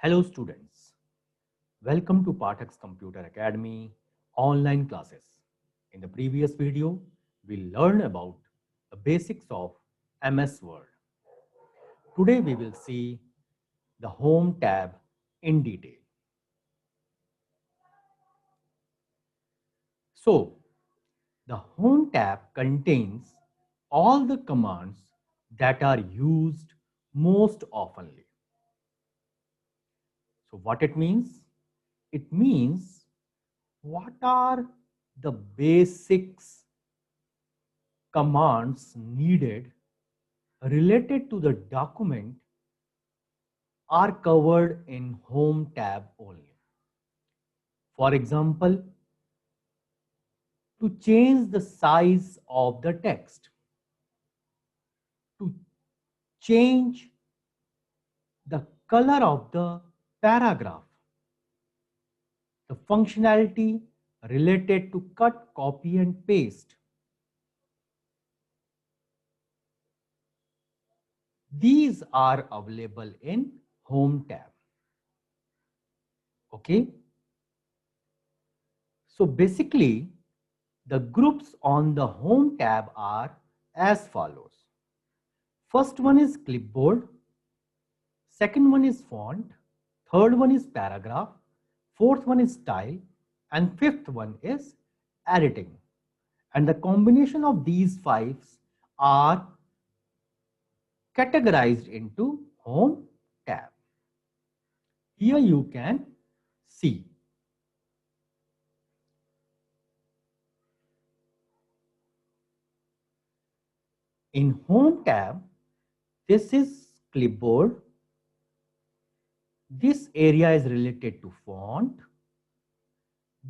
Hello students, welcome to Pathak's Computer Academy online classes. In the previous video, we learned about the basics of MS Word. Today we will see the Home tab in detail. So, the Home tab contains all the commands that are used most oftenly. So, what it means? It means what are the basics commands needed related to the document are covered in Home tab only. For example, to change the size of the text, to change the color of the paragraph, the functionality related to cut, copy and paste. These are available in Home tab. Okay. So basically, the groups on the Home tab are as follows. First one is clipboard, second one is font, third one is paragraph, fourth one is style, and fifth one is editing. And the combination of these five are categorized into Home tab. Here you can see. In Home tab, this is clipboard. This area is related to font.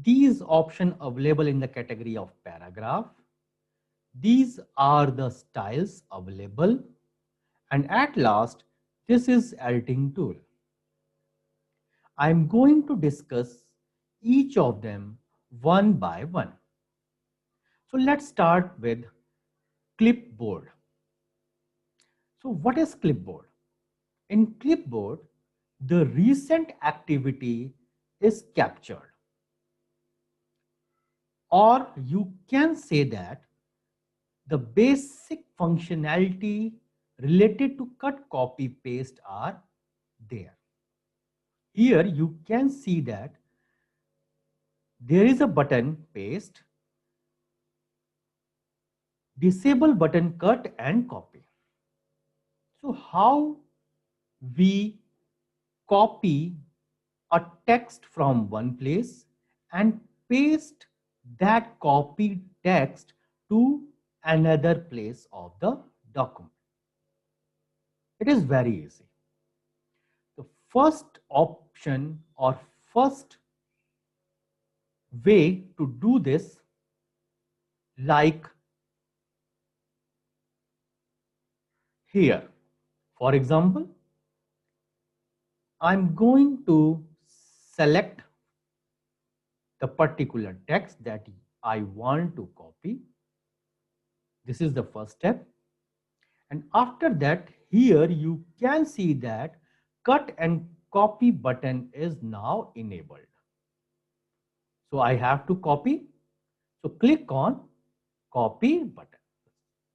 These options available in the category of paragraph. These are the styles available. And at last, this is editing tool. I'm going to discuss each of them one by one. So let's start with clipboard. So what is clipboard? In clipboard, the recent activity is captured. Or you can say that the basic functionality related to cut, copy, paste are there. Here you can see that there is a button paste, disable button cut and copy. So how we copy a text from one place and paste that copied text to another place of the document. It is very easy. The first option or first way to do this, like here, for example, I'm going to select the particular text that I want to copy. This is the first step. And after that, here you can see that cut and copy button is now enabled. So I have to copy. So click on copy button.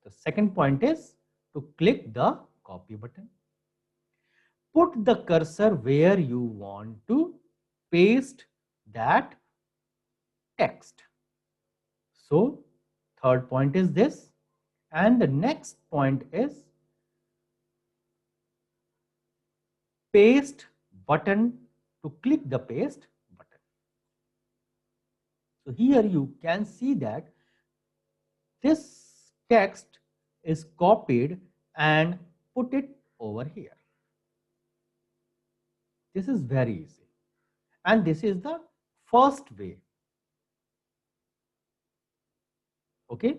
The second point is to click the copy button. Put the cursor where you want to paste that text. So third point is this, and the next point is paste button, to click the paste button. So here you can see that this text is copied and put it over here. This is very easy. And this is the first way. Okay.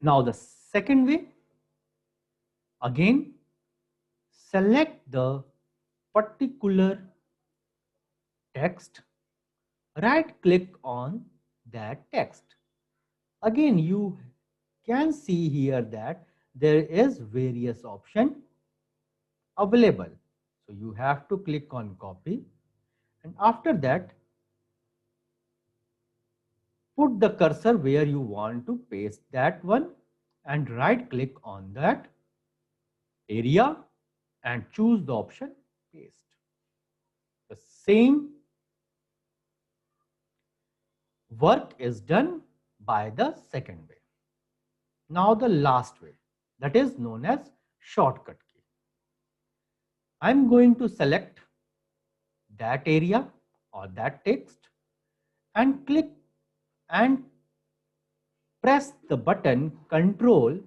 Now the second way, again, select the particular text, right click on that text. Again, you can see here that there is various option available. So you have to click on copy, and after that put the cursor where you want to paste that one and right click on that area and choose the option paste. The same work is done by the second way. Now the last way, that is known as shortcut key. I'm going to select that area or that text and click and press the button Control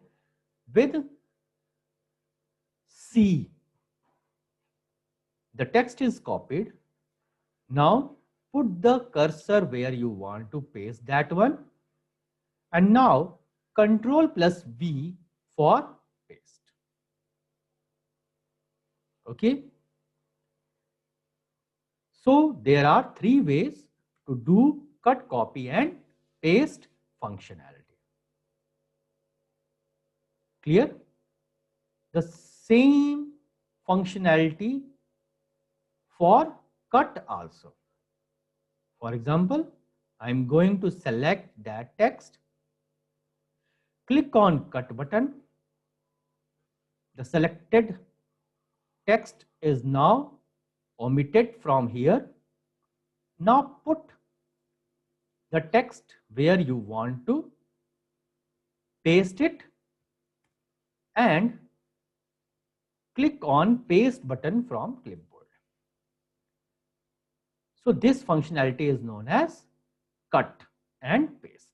with C. The text is copied. Now put the cursor where you want to paste that one, and now Control plus V for paste. Okay. So there are three ways to do cut, copy and paste functionality. Clear? The same functionality for cut also. For example, I'm going to select that text, click on cut button. The selected text is now omitted from here. Now put the text where you want to paste it and click on paste button from clipboard. So this functionality is known as cut and paste.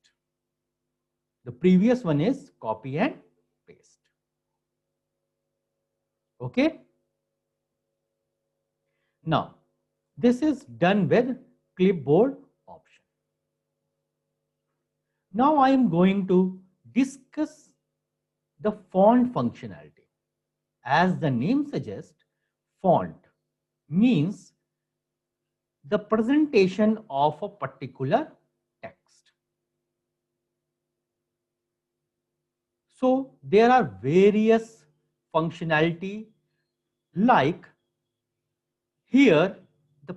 The previous one is copy and paste. Okay. Now this is done with clipboard option. Now I am going to discuss the font functionality. As the name suggests, font means the presentation of a particular text. So there are various functionality, like here the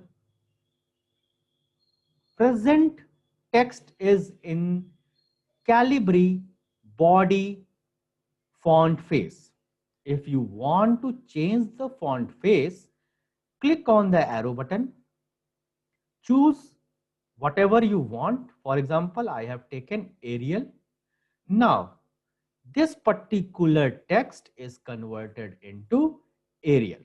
present text is in Calibri body font face. If you want to change the font face, click on the arrow button, choose whatever you want. For example, I have taken Arial. Now this particular text is converted into Arial.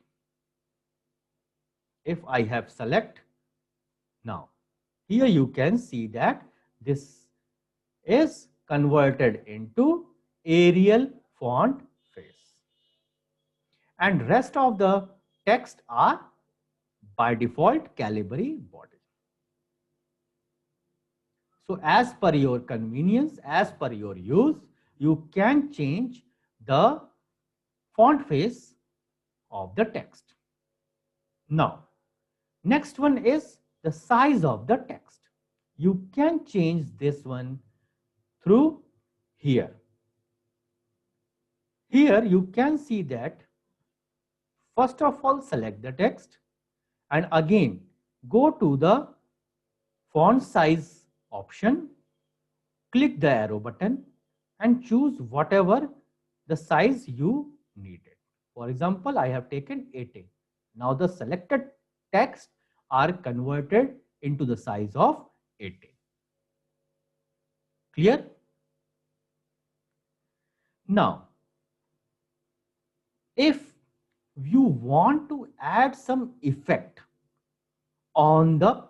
If I have select, now here you can see that this is converted into Arial font face, and rest of the text are by default Calibri body. So as per your convenience, as per your use, you can change the font face of the text. Now, next one is the size of the text. You can change this one through here. Here you can see that first of all select the text and again go to the font size option, click the arrow button and choose whatever the size you needed. For example, I have taken 18. Now the selected text are converted into the size of 18. Clear? Now, if you want to add some effect on the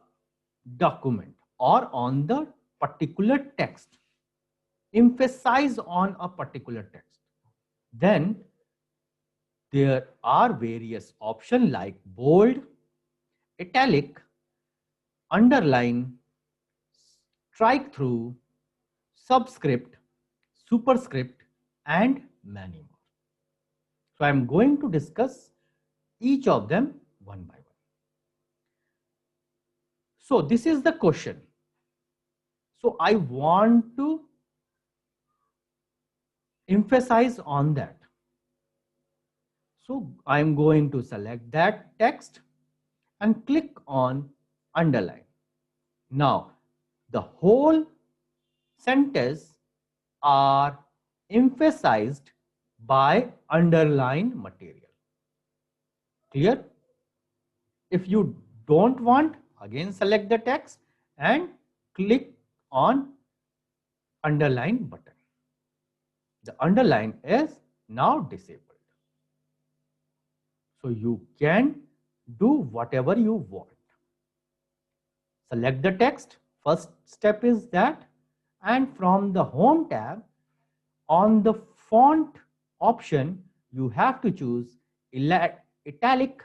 document or on the particular text, emphasize on a particular text, then there are various options like bold, italic, underline, strike through, subscript, superscript, and many more. So I am going to discuss each of them one by one. So this is the question. So I want to emphasize on that. So I am going to select that text and click on underline. Now the whole sentence are emphasized by underline material. Clear? If you don't want, again select the text and click on underline button. The underline is now disabled. So you can do whatever you want. Select the text. First step is that, and from the home tab on the font option, you have to choose italic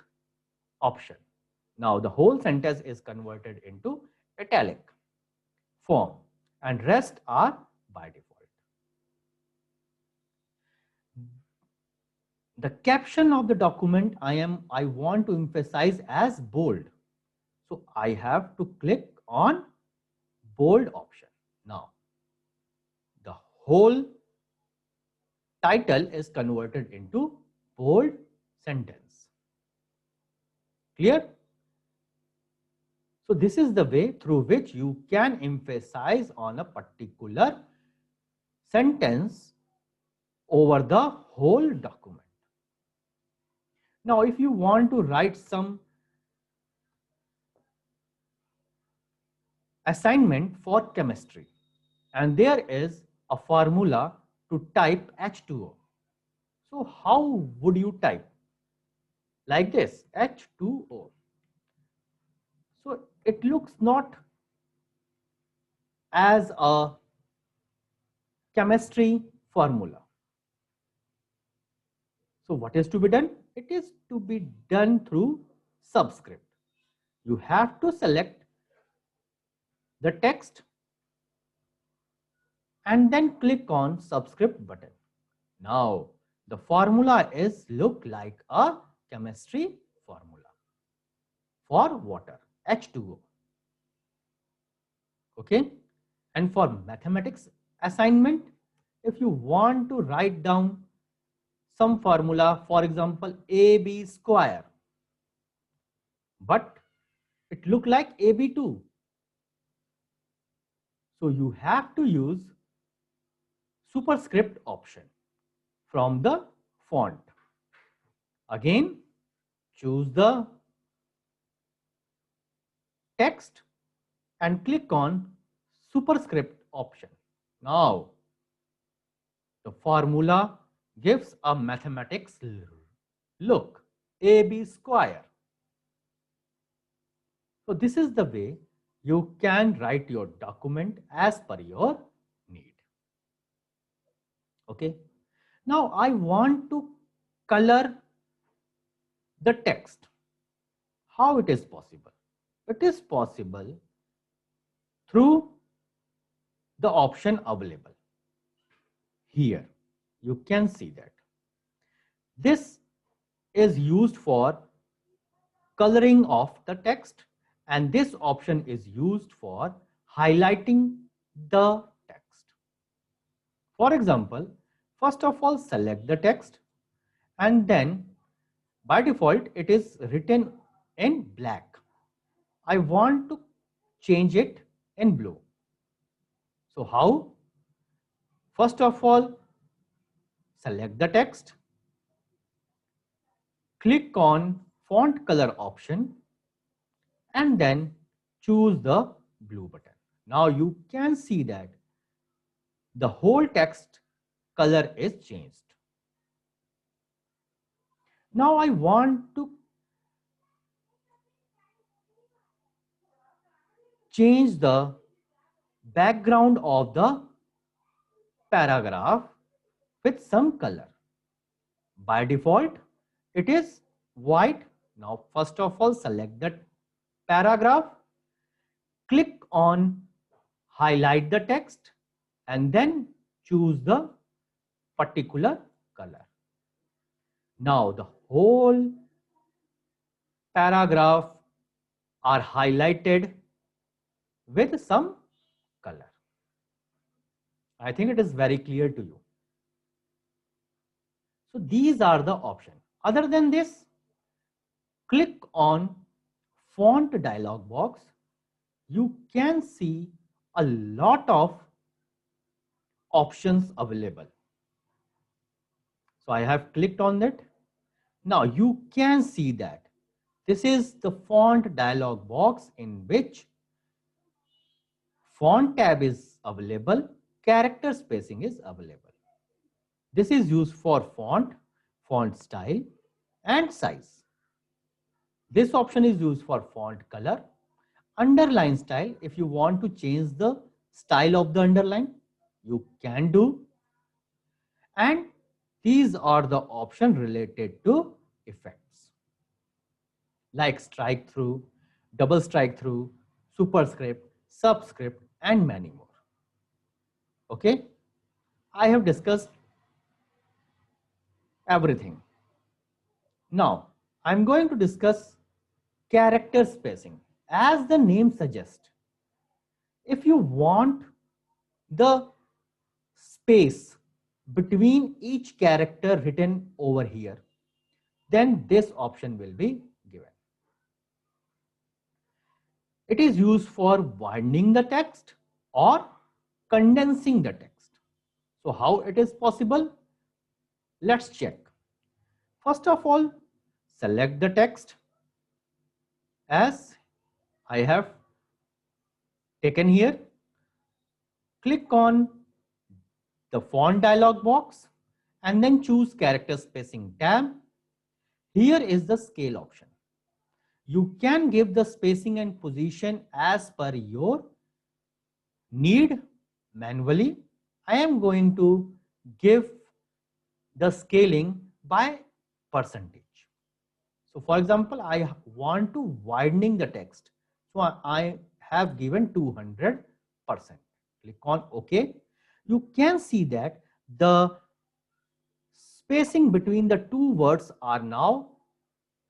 option. Now the whole sentence is converted into italic form and rest are by default. The caption of the document I want to emphasize as bold. So I have to click on bold option. Now the whole title is converted into bold sentence. Clear? So this is the way through which you can emphasize on a particular sentence over the whole document. Now if you want to write some assignment for chemistry and there is a formula to type H2O. So how would you type? Like this, H2O. So it looks not as a chemistry formula. So what is to be done? It is to be done through subscript. You have to select the text and then click on subscript button. Now the formula is look like a chemistry formula for water, H2O. Okay. And for mathematics assignment, if you want to write down some formula, for example, AB square, but it look like AB2. So you have to use superscript option from the font. Again, choose the text and click on superscript option. Now, the formula gives a mathematics look, AB square. So this is the way you can write your document as per your need. Okay. Now I want to color the text. How it is possible? It is possible through the option available. Here you can see that this is used for coloring of the text and this option is used for highlighting the text. For example, first of all select the text and then by default it is written in black. I want to change it in blue. So how? First of all, select the text, click on font color option and then choose the blue button. Now you can see that the whole text color is changed. Now I want to change the background of the paragraph with some color. By default, it is white. Now, first of all, select the paragraph, click on highlight the text and then choose the particular color. Now, the whole paragraph are highlighted with some color. I think it is very clear to you. So these are the options. Other than this, click on font dialog box. You can see a lot of options available. So I have clicked on that. Now you can see that this is the font dialog box in which font tab is available, character spacing is available. This is used for font, font style and size. This option is used for font color, underline style. If you want to change the style of the underline, you can do. And these are the options related to effects like strike through, double strike through, superscript, subscript, and many more. Okay, I have discussed everything. Now, I'm going to discuss character spacing. As the name suggests, if you want the space between each character written over here, then this option will be given. It is used for widening the text or condensing the text. So how it is possible? Let's check. First of all, select the text as I have taken here. Click on the font dialog box and then choose character spacing tab. Here is the scale option. You can give the spacing and position as per your need manually. I am going to give the scaling by percentage. So for example, I want to widening the text. So I have given 200%. Click on OK. You can see that the spacing between the two words are now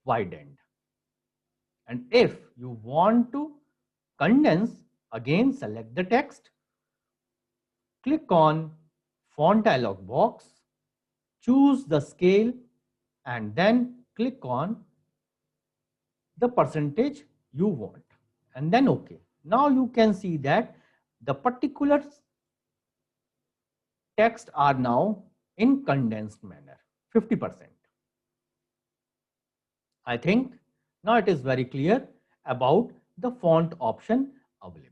widened. And if you want to condense, again select the text, click on font dialog box, choose the scale and then click on the percentage you want and then OK. Now you can see that the particular text are now in condensed manner, 50%. I think now it is very clear about the font option available.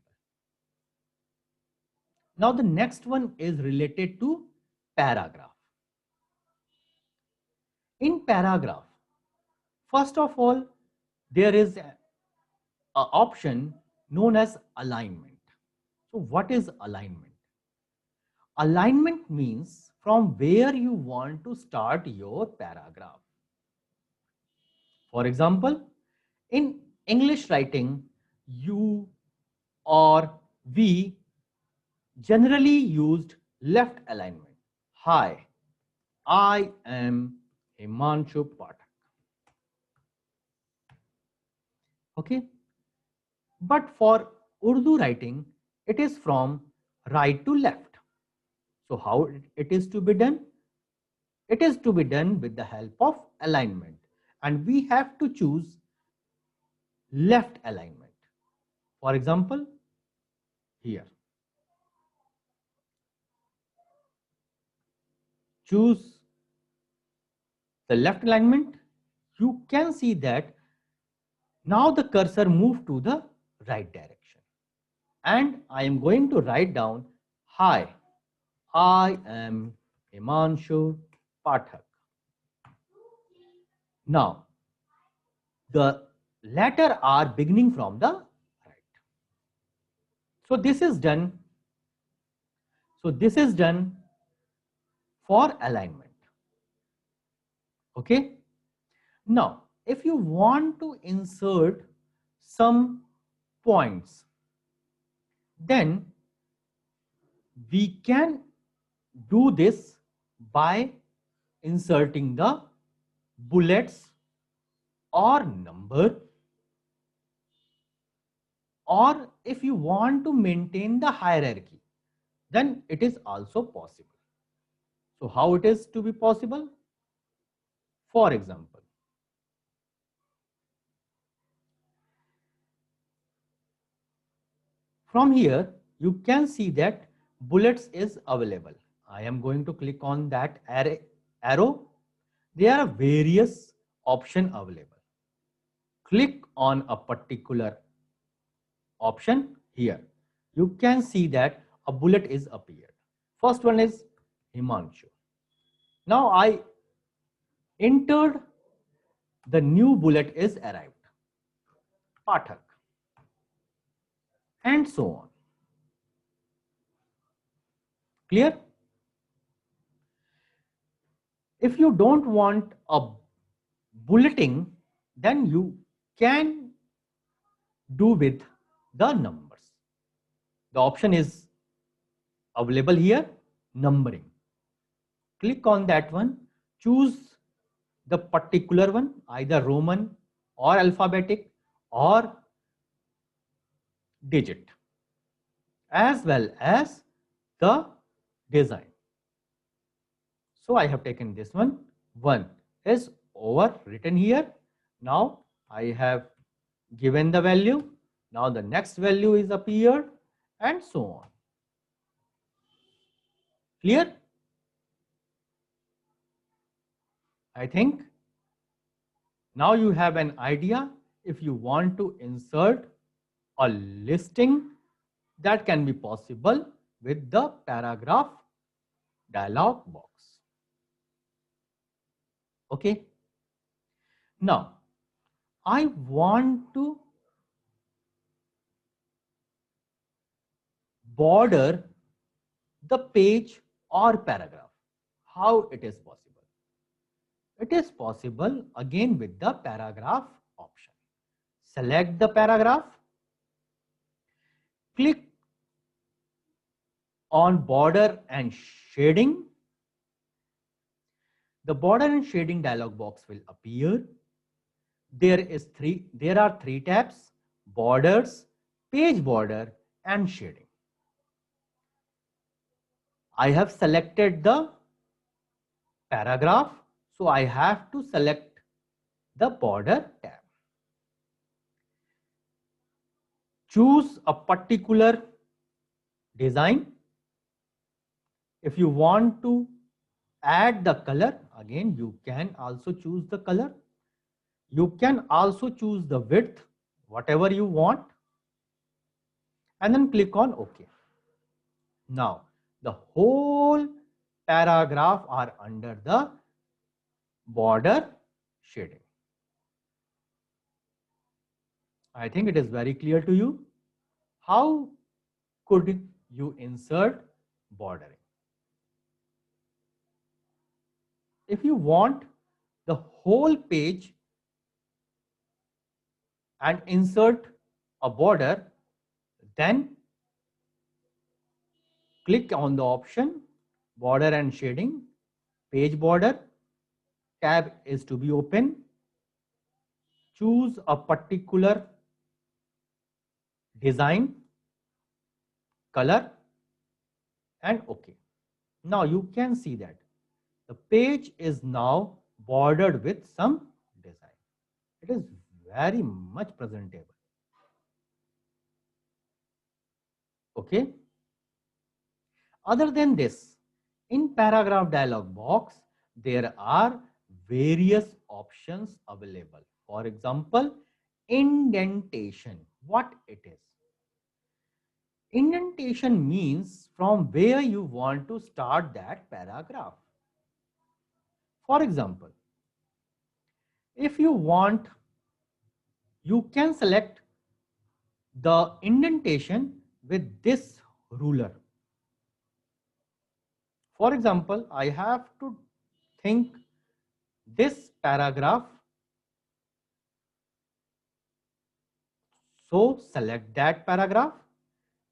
Now the next one is related to paragraph. In paragraph, first of all, there is an option known as alignment. So what is alignment? Alignment means from where you want to start your paragraph. For example, in English writing, you or we generally used left alignment. Hi, I am Himanshu Pathak. Okay. But for Urdu writing, it is from right to left. So how it is to be done? It is to be done with the help of alignment. And we have to choose left alignment. For example, here. Choose the left alignment. You can see that now the cursor moved to the right direction. And I am going to write down, hi, I am Himanshu Pathak. Now, the letter are beginning from the right. So this is done. So this is done for alignment. Okay. Now, if you want to insert some points, then we can do this by inserting the bullets or number, or if you want to maintain the hierarchy, then it is also possible. So how it is to be possible? For example, from here, you can see that bullets is available. I am going to click on that arrow. There are various options available. Click on a particular option here. You can see that a bullet is appeared. First one is Himanshu. Now I entered the new bullet is arrived. Pathak. And so on. Clear? If you don't want a bulleting, then you can do with the numbers. The option is available here, numbering. Click on that one, choose the particular one, either Roman or alphabetic or digit, as well as the design. So I have taken this one. 1 is over written here. Now I have given the value. Now the next value is appeared and so on. Clear? I think now you have an idea. If you want to insert a listing, that can be possible with the paragraph dialog box. Okay. Now I want to border the page or paragraph. How it is possible? It is possible again with the paragraph option. Select the paragraph, click on border and shading. The border and shading dialog box will appear. There are three tabs: borders, page border and shading. I have selected the paragraph, so I have to select the border tab. Choose a particular design. If you want to add the color, again you can also choose the color. You can also choose the width, whatever you want, and then click on OK. Now the whole paragraph are under the border shading. I think it is very clear to you. How could you insert bordering? If you want the whole page and insert a border, then click on the option border and shading, page border, tab is to be open, choose a particular design, color and OK. Now you can see that the page is now bordered with some design. It is very much presentable. Okay. Other than this, in paragraph dialog box, there are various options available. For example, indentation. What it is? Indentation means from where you want to start that paragraph. For example, if you want, you can select the indentation with this ruler. For example, I have to think this paragraph. So select that paragraph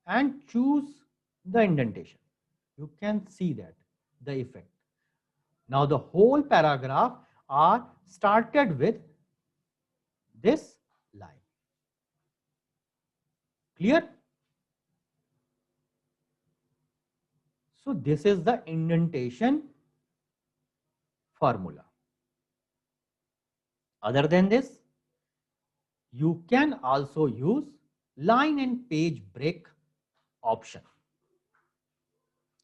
and choose the indentation. You can see that the effect. Now the whole paragraph are started with this line. Clear? So this is the indentation formula. Other than this, you can also use line and page break option.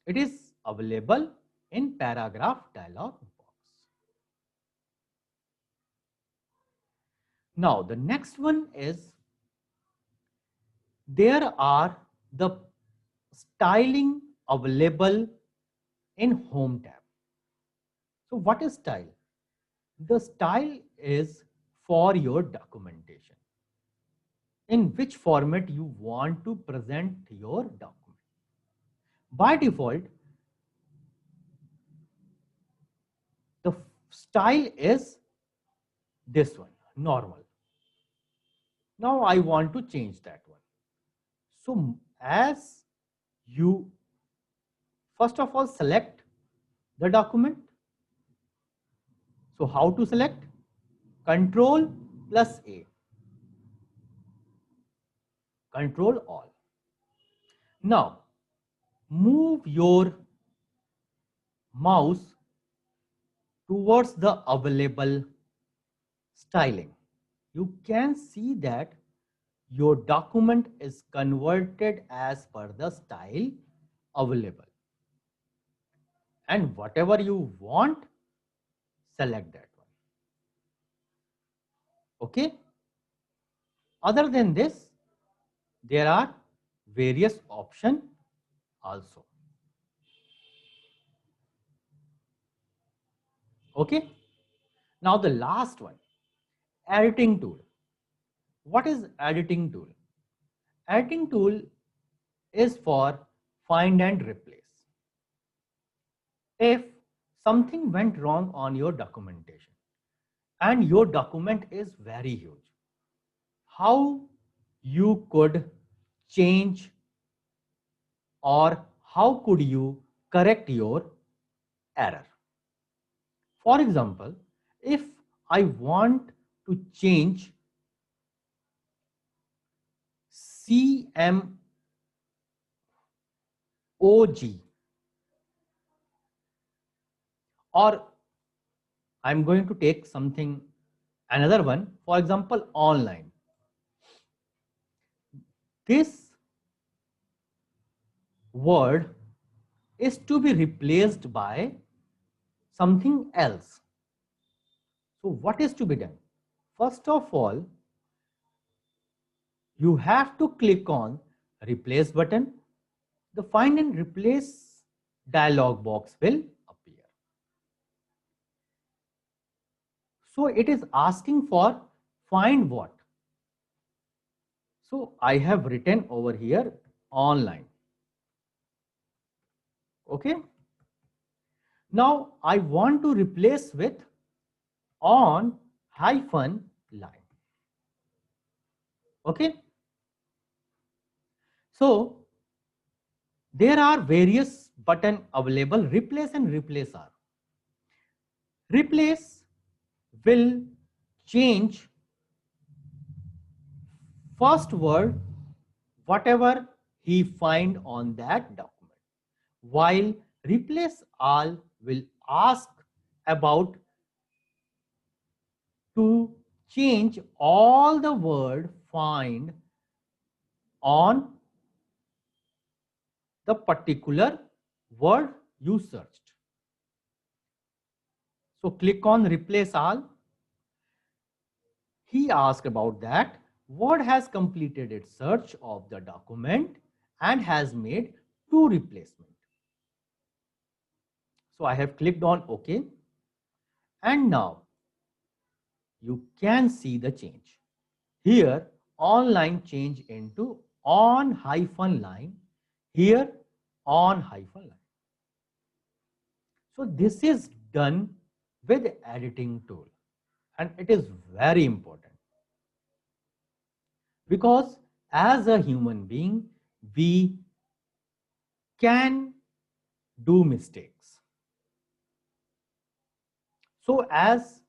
It is available in paragraph dialog box. Now the next one is there are the styling available in home tab. So what is style? The style is for your documentation. In which format you want to present your document. By default, the style is this one, normal. Now I want to change that one. So as you first of all select the document. So how to select? Control plus A. Control all. Now move your mouse towards the available styling. You can see that your document is converted as per the style available. And whatever you want, select that one. Okay. Other than this, there are various options also. Okay. Now the last one, editing tool. What is editing tool? Editing tool is for find and replace. If something went wrong on your documentation and your document is very huge, how you could change or how could you correct your error? For example, if I want to change CMOG, or I'm going to take something, another one, for example, online. This word is to be replaced by something else. So what is to be done? First of all, you have to click on replace button. The find and replace dialog box will appear. So it is asking for find what? So I have written over here online. Okay. Now I want to replace with on hyphen line. Okay. So there are various buttons available, replace and replace are. Replace will change first word whatever he find on that document, while replace all will ask about to change all the word find on the particular word you searched. So click on replace all. He asked about that word has completed its search of the document and has made two replacement. So I have clicked on OK, and now you can see the change. Here online change into on hyphen line, here on hyphen line. So this is done with editing tool, and it is very important because as a human being we can do mistakes. So as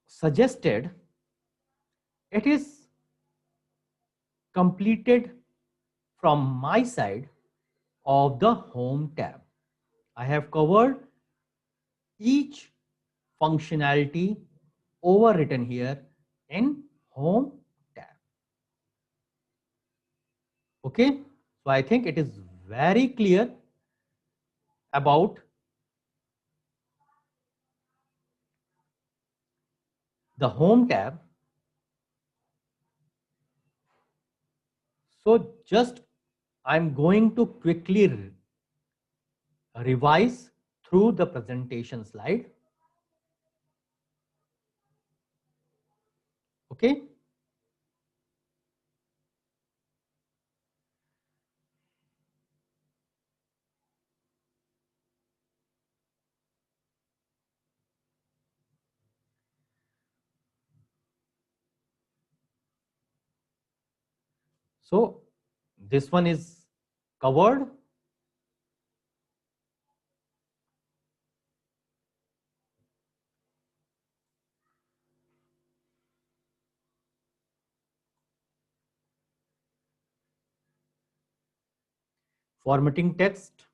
suggested, it is completed from my side. of the Home tab. I have covered each functionality overwritten here in Home tab. Okay, so I think it is very clear about the Home tab. So just I'm going to quickly revise through the presentation slide. Okay. So this one is covered. Formatting text.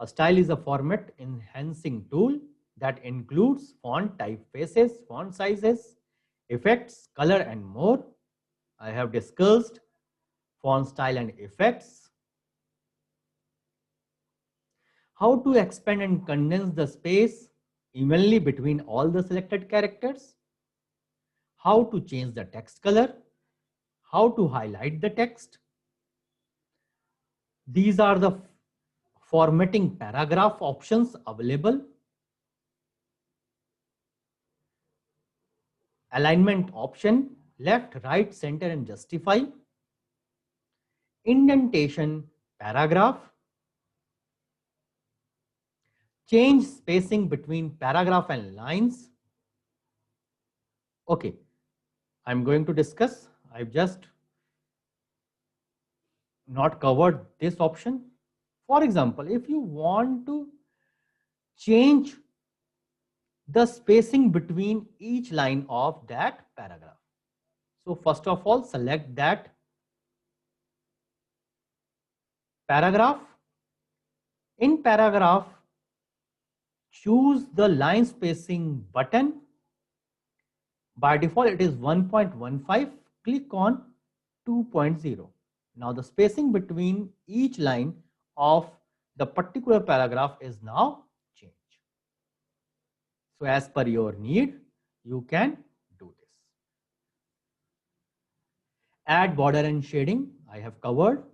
A style is a format enhancing tool that includes font typefaces, font sizes, effects, color, and more. I have discussed font style and effects. How to expand and condense the space evenly between all the selected characters. How to change the text color. How to highlight the text. These are the formatting paragraph options available. Alignment option, left, right, center, and justify. Indentation paragraph. Change spacing between paragraph and lines. Okay, I'm going to discuss. I've just not covered this option. For example, if you want to change the spacing between each line of that paragraph. So first of all, select that paragraph. In paragraph, choose the line spacing button. By default, it is 1.15. Click on 2.0. Now the spacing between each line of the particular paragraph is now changed. So as per your need, you can do this. Add border and shading, I have covered.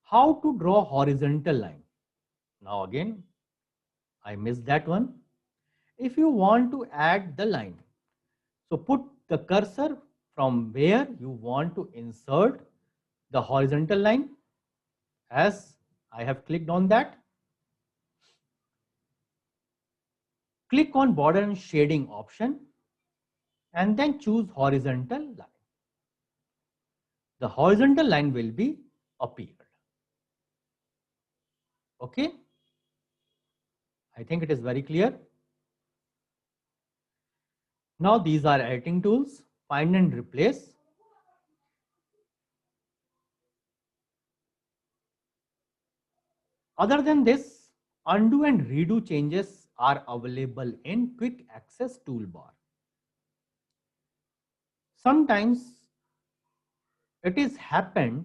How to draw horizontal line. Now again, I missed that one. If you want to add the line, so put the cursor from where you want to insert the horizontal line, as I have clicked on that. Click on border and shading option and then choose horizontal line. The horizontal line will be appeared. Okay, I think it is very clear. Now these are editing tools. Find and replace. Other than this, undo and redo changes are available in quick access toolbar. Sometimes it is happened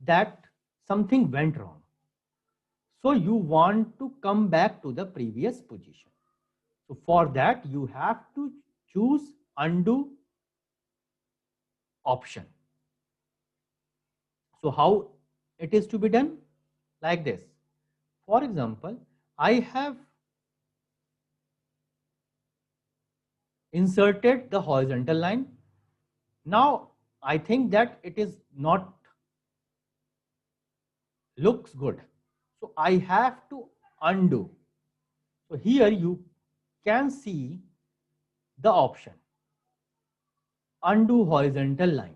that something went wrong. So you want to come back to the previous position. So for that, you have to choose undo option. So how it is to be done? Like this. For example, I have inserted the horizontal line. Now I think that it is not looks good. So I have to undo. So here you can see the option undo horizontal line.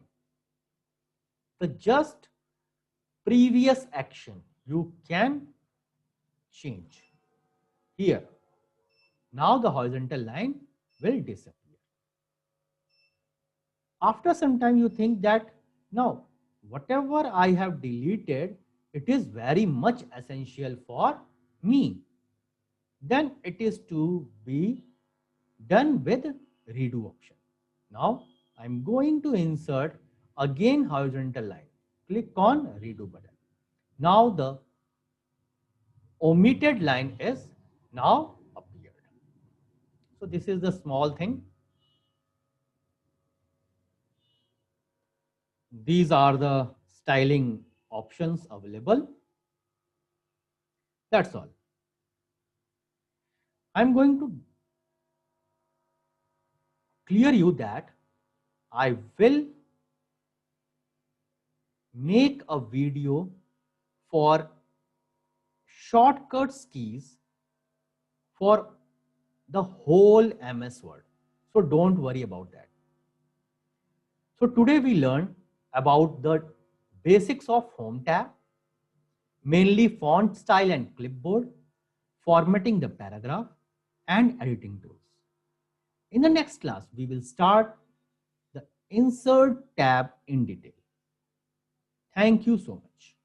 The just previous action you can change here. Now the horizontal line will disappear. After some time you think that now whatever I have deleted it is very much essential for me. Then it is to be done with redo option. Now I'm going to insert again horizontal line. Click on redo button. Now the omitted line is now appeared. So this is the small thing. These are the styling options available. That's all. I'm going to clear you that I will make a video for shortcuts keys for the whole MS Word. So don't worry about that. So today we learned about the basics of Home tab, mainly font style and clipboard, formatting the paragraph, and editing tools. In the next class, we will start the Insert tab in detail. Thank you so much.